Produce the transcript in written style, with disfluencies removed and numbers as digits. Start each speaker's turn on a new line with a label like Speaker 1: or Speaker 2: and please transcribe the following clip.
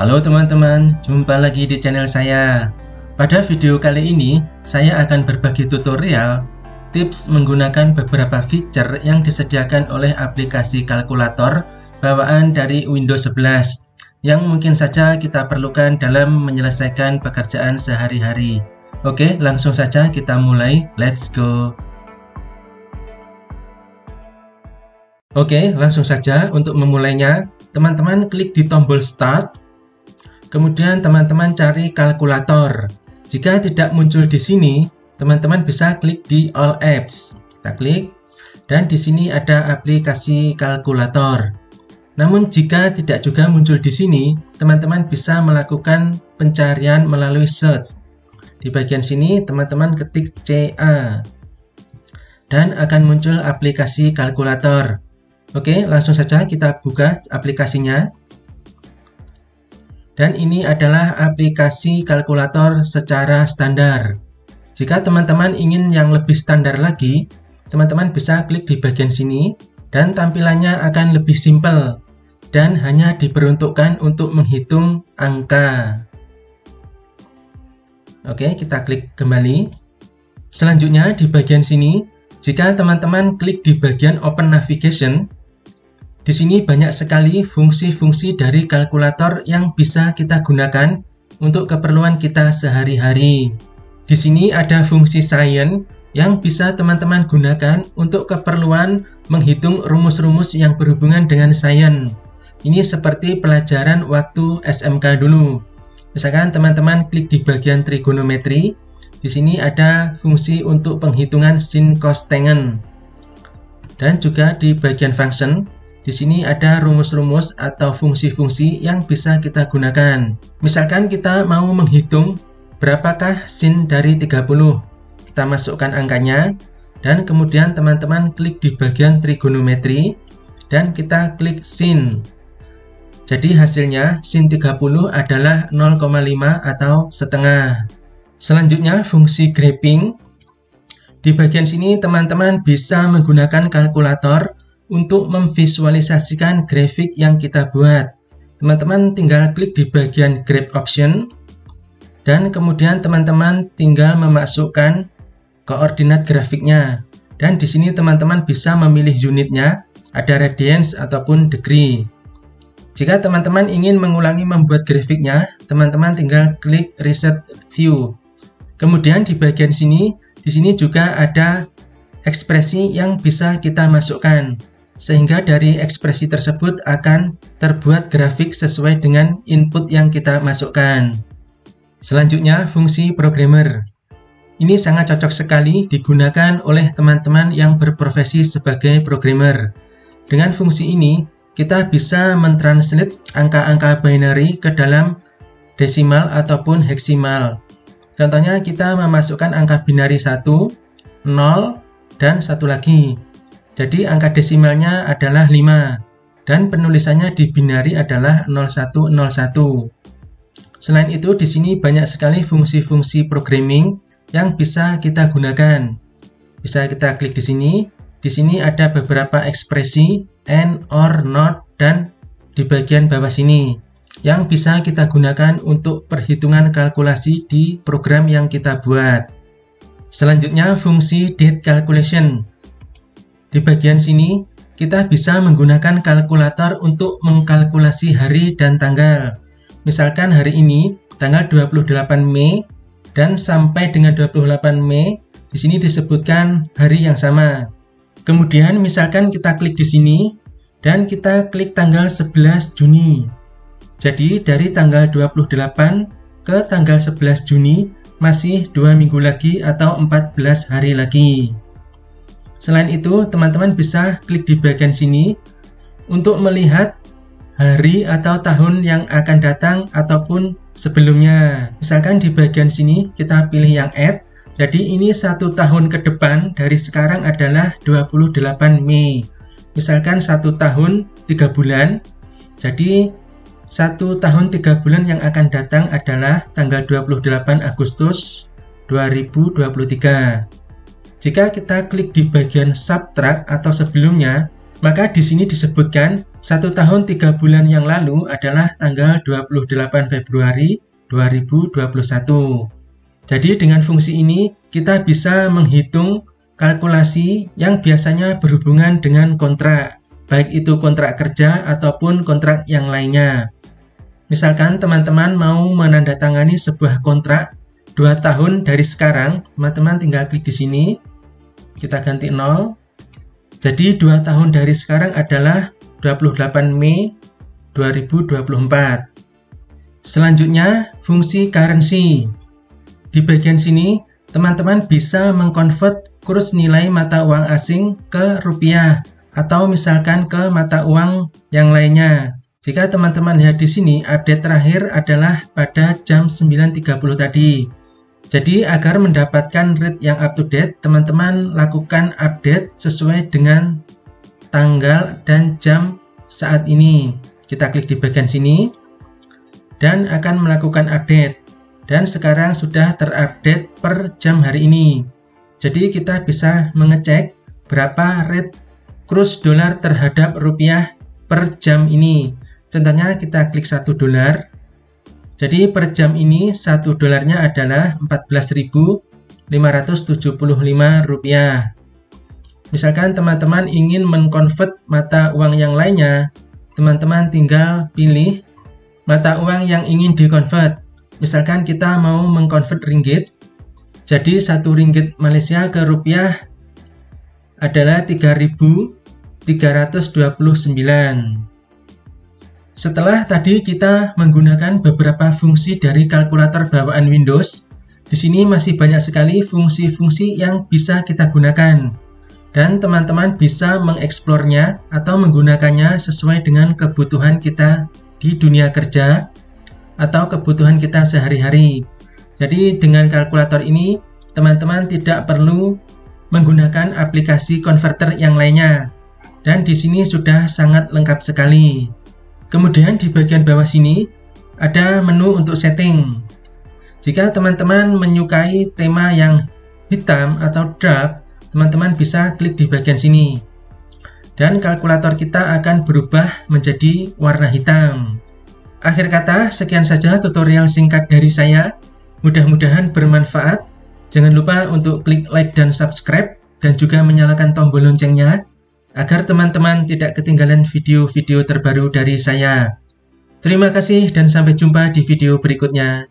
Speaker 1: Halo teman-teman, jumpa lagi di channel saya. Pada video kali ini, saya akan berbagi tutorial tips menggunakan beberapa fitur yang disediakan oleh aplikasi kalkulator bawaan dari Windows 11 yang mungkin saja kita perlukan dalam menyelesaikan pekerjaan sehari-hari. Oke, langsung saja kita mulai. Let's go. Oke, langsung saja untuk memulainya. Teman-teman klik di tombol Start. Kemudian teman-teman cari kalkulator. Jika tidak muncul di sini, teman-teman bisa klik di All Apps. Kita klik, dan di sini ada aplikasi kalkulator. Namun jika tidak juga muncul di sini, teman-teman bisa melakukan pencarian melalui search. Di bagian sini teman-teman ketik CA, dan akan muncul aplikasi kalkulator. Oke, langsung saja kita buka aplikasinya. Dan ini adalah aplikasi kalkulator secara standar. Jika teman-teman ingin yang lebih standar lagi, teman-teman bisa klik di bagian sini dan tampilannya akan lebih simpel dan hanya diperuntukkan untuk menghitung angka. Oke, kita klik kembali. Selanjutnya di bagian sini, jika teman-teman klik di bagian Open Navigation, di sini banyak sekali fungsi-fungsi dari kalkulator yang bisa kita gunakan untuk keperluan kita sehari-hari. Di sini ada fungsi Science yang bisa teman-teman gunakan untuk keperluan menghitung rumus-rumus yang berhubungan dengan sains. Ini seperti pelajaran waktu SMK dulu. Misalkan teman-teman klik di bagian trigonometri, di sini ada fungsi untuk penghitungan sin, cos, tangen. Dan juga di bagian function, di sini ada rumus-rumus atau fungsi-fungsi yang bisa kita gunakan. Misalkan kita mau menghitung berapakah sin dari 30. Kita masukkan angkanya, dan kemudian teman-teman klik di bagian trigonometri, dan kita klik sin. Jadi hasilnya sin 30 adalah 0,5 atau setengah. Selanjutnya fungsi graphing. Di bagian sini teman-teman bisa menggunakan kalkulator untuk memvisualisasikan grafik yang kita buat. Teman-teman tinggal klik di bagian Graph Option, dan kemudian teman-teman tinggal memasukkan koordinat grafiknya. Dan di sini teman-teman bisa memilih unitnya, ada radians ataupun degree. Jika teman-teman ingin mengulangi membuat grafiknya, teman-teman tinggal klik Reset View. Kemudian di bagian sini, di sini juga ada ekspresi yang bisa kita masukkan, sehingga dari ekspresi tersebut akan terbuat grafik sesuai dengan input yang kita masukkan. Selanjutnya fungsi programmer. Ini sangat cocok sekali digunakan oleh teman-teman yang berprofesi sebagai programmer. Dengan fungsi ini, kita bisa mentranslate angka-angka binary ke dalam desimal ataupun heksimal. Contohnya kita memasukkan angka binary 1, 0, dan 1 lagi. Jadi angka desimalnya adalah 5 dan penulisannya di binary adalah 0101. Selain itu di sini banyak sekali fungsi-fungsi programming yang bisa kita gunakan. Bisa kita klik di sini. Di sini ada beberapa ekspresi and, or, not, dan di bagian bawah sini yang bisa kita gunakan untuk perhitungan kalkulasi di program yang kita buat. Selanjutnya fungsi date calculation. Di bagian sini, kita bisa menggunakan kalkulator untuk mengkalkulasi hari dan tanggal. Misalkan hari ini, tanggal 28 Mei, dan sampai dengan 28 Mei, di sini disebutkan hari yang sama. Kemudian, misalkan kita klik di sini, dan kita klik tanggal 11 Juni. Jadi, dari tanggal 28 ke tanggal 11 Juni, masih 2 minggu lagi atau 14 hari lagi. Selain itu, teman-teman bisa klik di bagian sini untuk melihat hari atau tahun yang akan datang ataupun sebelumnya. Misalkan di bagian sini kita pilih yang add. Jadi ini 1 tahun ke depan dari sekarang adalah 28 Mei. Misalkan 1 tahun 3 bulan. Jadi 1 tahun 3 bulan yang akan datang adalah tanggal 28 Agustus 2023. Jika kita klik di bagian subtract atau sebelumnya, Maka di sini disebutkan 1 tahun 3 bulan yang lalu adalah tanggal 28 Februari 2021. Jadi dengan fungsi ini kita bisa menghitung kalkulasi yang biasanya berhubungan dengan kontrak, baik itu kontrak kerja ataupun kontrak yang lainnya. Misalkan teman-teman mau menandatangani sebuah kontrak 2 tahun dari sekarang, teman-teman tinggal klik di sini, kita ganti 0. Jadi 2 tahun dari sekarang adalah 28 Mei 2024. Selanjutnya, fungsi currency. Di bagian sini, teman-teman bisa mengkonvert kurs nilai mata uang asing ke rupiah atau misalkan ke mata uang yang lainnya. Jika teman-teman lihat di sini, update terakhir adalah pada jam 9.30 tadi. Jadi agar mendapatkan rate yang up to date, teman-teman lakukan update sesuai dengan tanggal dan jam saat ini. Kita klik di bagian sini dan akan melakukan update. Dan sekarang sudah terupdate per jam hari ini. Jadi kita bisa mengecek berapa rate kurs dolar terhadap rupiah per jam ini. Contohnya kita klik 1 dolar. Jadi per jam ini 1 dolarnya adalah 14.575 rupiah. Misalkan teman-teman ingin mengkonvert mata uang yang lainnya, teman-teman tinggal pilih mata uang yang ingin dikonvert. Misalkan kita mau mengkonvert ringgit, jadi 1 ringgit Malaysia ke rupiah adalah 3.329. Setelah tadi kita menggunakan beberapa fungsi dari kalkulator bawaan Windows, di sini masih banyak sekali fungsi-fungsi yang bisa kita gunakan. Dan teman-teman bisa mengeksplornya atau menggunakannya sesuai dengan kebutuhan kita di dunia kerja atau kebutuhan kita sehari-hari. Jadi dengan kalkulator ini, teman-teman tidak perlu menggunakan aplikasi konverter yang lainnya. Dan di sini sudah sangat lengkap sekali. Kemudian di bagian bawah sini ada menu untuk setting. Jika teman-teman menyukai tema yang hitam atau dark, teman-teman bisa klik di bagian sini. Dan kalkulator kita akan berubah menjadi warna hitam. Akhir kata, sekian saja tutorial singkat dari saya. Mudah-mudahan bermanfaat. Jangan lupa untuk klik like dan subscribe dan juga menyalakan tombol loncengnya agar teman-teman tidak ketinggalan video-video terbaru dari saya. Terima kasih dan sampai jumpa di video berikutnya.